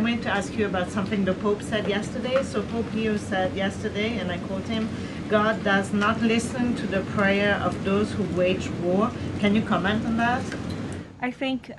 wanted to ask you about something the Pope said yesterday. So Pope Leo said yesterday, and I quote him, "God does not listen to the prayer of those who wage war." Can you comment on that? I think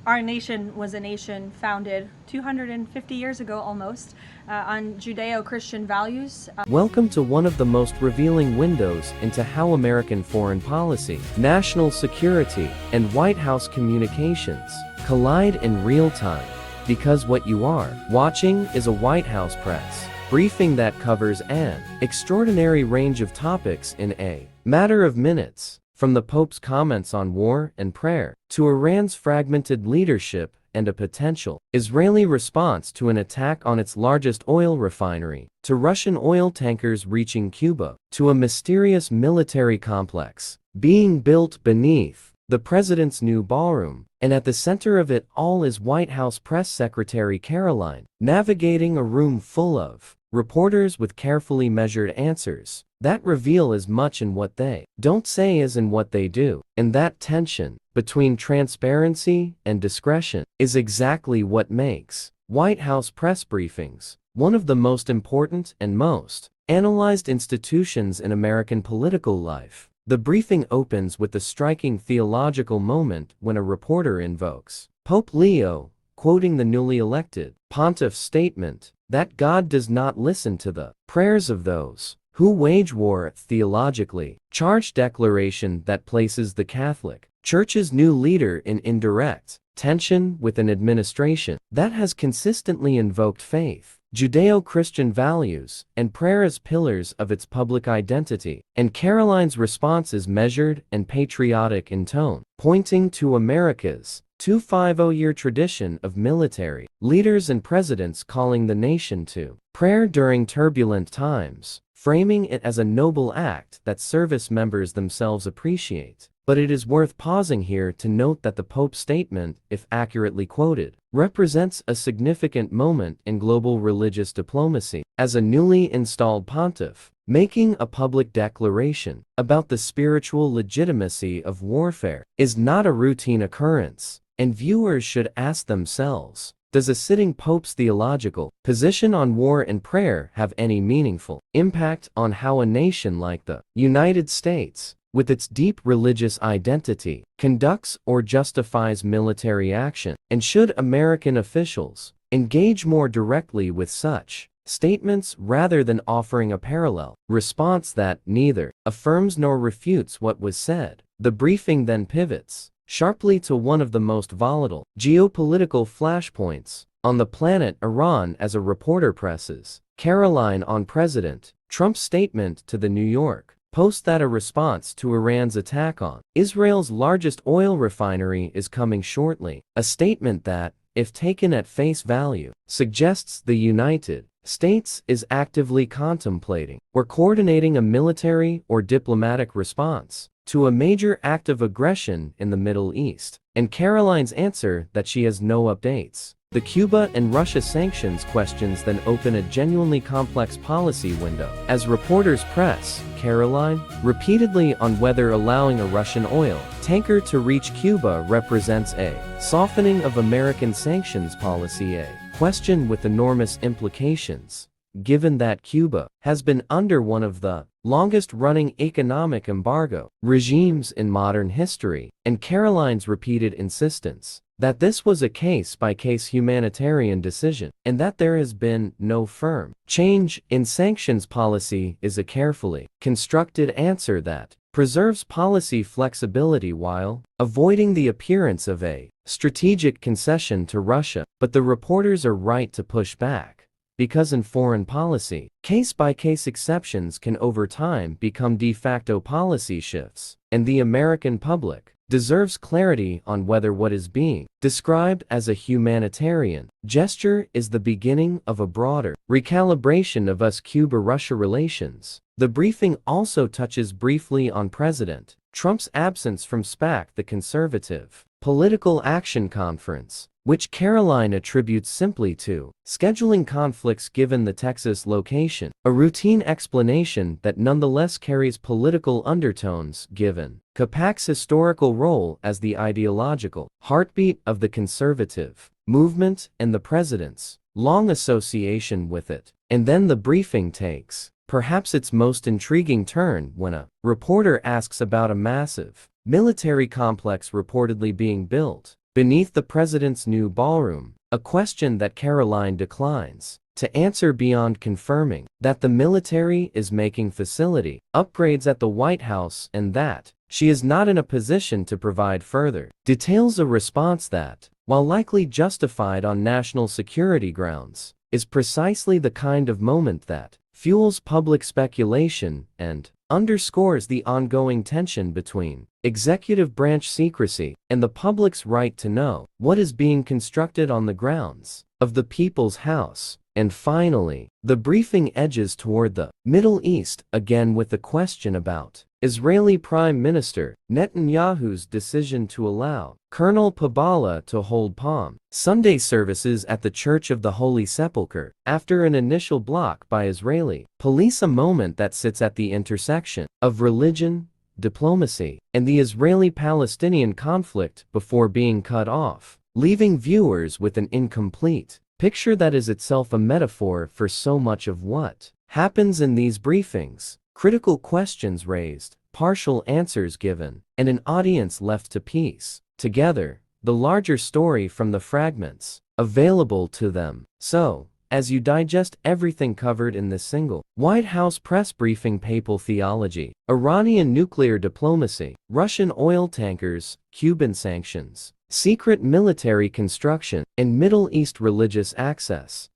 our nation was a nation founded 250 years ago almost on Judeo-Christian values. Welcome to one of the most revealing windows into how American foreign policy, national security, and White House communications collide in real time. Because what you are watching is a White House press briefing that covers an extraordinary range of topics in a matter of minutes. From the Pope's comments on war and prayer, to Iran's fragmented leadership and a potential Israeli response to an attack on its largest oil refinery, to Russian oil tankers reaching Cuba, to a mysterious military complex being built beneath the president's new ballroom, and at the center of it all is White House Press Secretary Caroline, navigating a room full of reporters with carefully measured answers that reveal as much in what they don't say as in what they do. And that tension between transparency and discretion is exactly what makes White House press briefings one of the most important and most analyzed institutions in American political life. The briefing opens with the striking theological moment when a reporter invokes Pope Leo, quoting the newly elected pontiff's statement that God does not listen to the prayers of those who wage war theologically, charged declaration that places the Catholic Church's new leader in indirect tension with an administration that has consistently invoked faith, Judeo-Christian values, and prayer as pillars of its public identity. And Caroline's response is measured and patriotic in tone, pointing to America's 250-year tradition of military leaders and presidents calling the nation to prayer during turbulent times, framing it as a noble act that service members themselves appreciate. But it is worth pausing here to note that the Pope's statement, if accurately quoted, represents a significant moment in global religious diplomacy. As a newly installed pontiff, making a public declaration about the spiritual legitimacy of warfare is not a routine occurrence, and viewers should ask themselves, does a sitting pope's theological position on war and prayer have any meaningful impact on how a nation like the United States, with its deep religious identity, conducts or justifies military action? And should American officials engage more directly with such statements rather than offering a parallel response that neither affirms nor refutes what was said? The briefing then pivots sharply to one of the most volatile geopolitical flashpoints on the planet, Iran, as a reporter presses Caroline on President Trump's statement to the New York Post that a response to Iran's attack on Israel's largest oil refinery is coming shortly, a statement that, if taken at face value, suggests the United States is actively contemplating or coordinating a military or diplomatic response to a major act of aggression in the Middle East. And Caroline's answer that she has no updates. The Cuba and Russia sanctions questions then open a genuinely complex policy window, as reporters press Caroline repeatedly on whether allowing a Russian oil tanker to reach Cuba represents a softening of American sanctions policy, a question with enormous implications, given that Cuba has been under one of the longest-running economic embargo regimes in modern history, and Caroline's repeated insistence that this was a case-by-case humanitarian decision, and that there has been no firm change in sanctions policy is a carefully constructed answer that preserves policy flexibility while avoiding the appearance of a strategic concession to Russia. But the reporters are right to push back, because in foreign policy, case-by-case exceptions can over time become de facto policy shifts, and the American public deserves clarity on whether what is being described as a humanitarian gesture is the beginning of a broader recalibration of US-Cuba-Russia relations. The briefing also touches briefly on President Trump's absence from SPAC, the Conservative Political Action Conference, which Caroline attributes simply to scheduling conflicts given the Texas location, a routine explanation that nonetheless carries political undertones given CAPAC's historical role as the ideological heartbeat of the conservative movement and the president's long association with it. And then the briefing takes perhaps its most intriguing turn when a reporter asks about a massive military complex reportedly being built beneath the president's new ballroom, a question that Caroline declines to answer beyond confirming that the military is making facility upgrades at the White House and that she is not in a position to provide further details. A response that, while likely justified on national security grounds, is precisely the kind of moment that fuels public speculation and underscores the ongoing tension between executive branch secrecy and the public's right to know what is being constructed on the grounds of the People's House. And finally, the briefing edges toward the Middle East, again with the question about Israeli Prime Minister Netanyahu's decision to allow Colonel Pabala to hold Palm Sunday services at the Church of the Holy Sepulchre after an initial block by Israeli police, a moment that sits at the intersection of religion, diplomacy, and the Israeli-Palestinian conflict before being cut off, leaving viewers with an incomplete picture that is itself a metaphor for so much of what happens in these briefings. Critical questions raised, partial answers given, and an audience left to piece together the larger story from the fragments available to them. So, as you digest everything covered in this single White House press briefing: papal theology, Iranian nuclear diplomacy, Russian oil tankers, Cuban sanctions, secret military construction, and Middle East religious access,